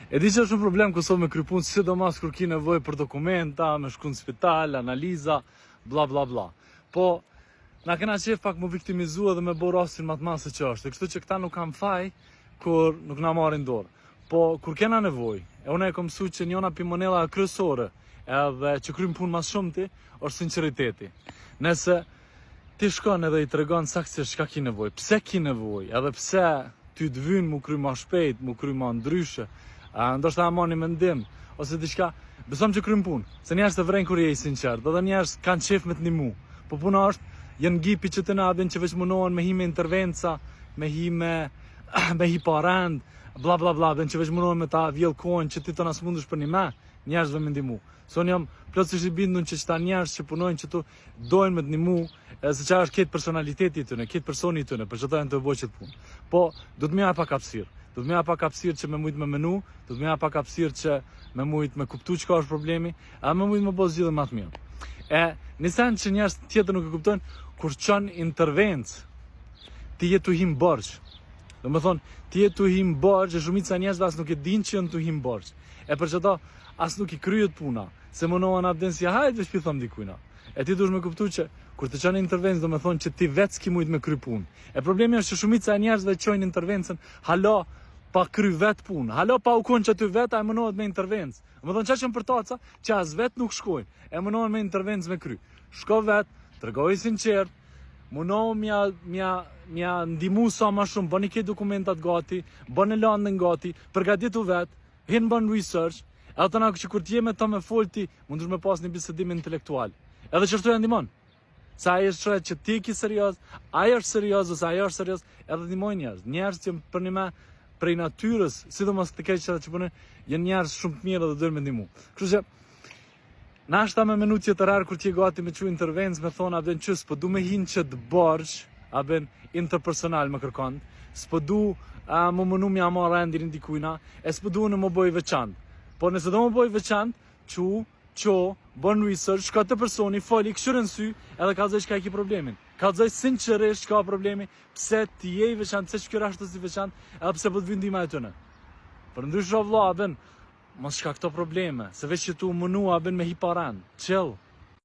E di që është një problem Kosovë me kry punë, sidomos kur ki nevojë për dokumenta, me shku në spital, analiza, bla bla bla. Po, na kena qef pak më viktimizua dhe me bo rastin më të madh se që është. E kështu që këta nuk kam faj kur nuk na marrin dorë. Po, kur kena nevojë, e unë e kom mësu që njona pi monella kryesore, edhe që krymë punë mas shumëti, është sinceriteti. Nëse ti shkon edhe i tregon saktësisht çka ki nevojë, pse ki nevojë, edhe pse ty të vyn mu kry ma shpejt, mu kry ma ndryshe, ndoshta e mani mendim, ose diçka, besom që krymë punë, se njerëz të vrejnë kur je i sinqert, edhe njerëz kanë qef me t'nimu, po puna është, janë gipi që të nadin që veç munohen me hi me intervenca, me hi parand, bla bla bla, dhe që veç munohen me ta vjell kohën që ti të nas mundush për një me, njerëzve me ndimu. So jam plotësisht i bindur që këta njerëz që punojnë që tu dojnë me t'nimu, se çfarë është këtë personaliteti i tyre, këtë personi i tyre, për çdo të bëjë këtë punë. Po, do të më jap pak hapësirë. Do të më jap pak hapësirë që me mujt me menu, do të më jap pak hapësirë që me mujt me kuptu çka është problemi, a me mujt me bëj zgjidhje më të mirë. E në sens që njerëz tjetër nuk e kuptojnë, kur çon intervencë, ti je tu him borxh. Do të thonë, ti je tu him borxh, e shumica e njerëzve as nuk e dinë që janë tu him borxh. E për çdo as nuk i kryet puna, se munohen abden si hajt veç pi thom dikujna. E ti duhesh me kuptu që kur të çon intervencë, do të thonë që ti vetë s'ki mujt me kry punë. E problemi është që shumica e njerëzve çojnë intervencën, halo pa kry vet punë, halo pa u kon që ty vetë ai munohet me intervencë. Do të thonë çfarë për taca, që as vet nuk shkojnë, e munohen me intervencë me kry. Shko vet, tregoj sinqert, munohu mja ndimu sa ma shumë, bëni këtë dokumentat gati, bëni landën gati, përgatitu vet, hin bën research, edhe të na që kur t'je me ta me folti, mundush me pas një bisedim intelektual. Edhe që shtu e ndimon. Sa ai është që ti ki serioz, ai është serioz ose ai është serioz, edhe ndimoj njerëz. Njerëz që për një me prej natyrës, sidomos të keq që punojnë, janë njerëz shumë të mirë dhe duhen me ndihmu. Kështu që na shta me minutje të rarë kur t'je gati me që intervencë, me thonë abden që s'po du me hinë që të borgjë, abden interpersonal me kërkon, s'po du më mënu mja marra endirin dikujna, e s'po du në më boj veçantë. Po nëse do më boj veçantë, bën research, shka të personi, foli, këshyrën sy, edhe ka zoj qka e ki problemin. Ka zoj sinqerisht qka problemi, pse ti je i veçantë, pse që kjo rashtë si veçantë, edhe pse po të vindima e tëne. Për ndrysh vlla, abden, mos shka këto probleme, se veç që tu mënua ben me hiparan, chill.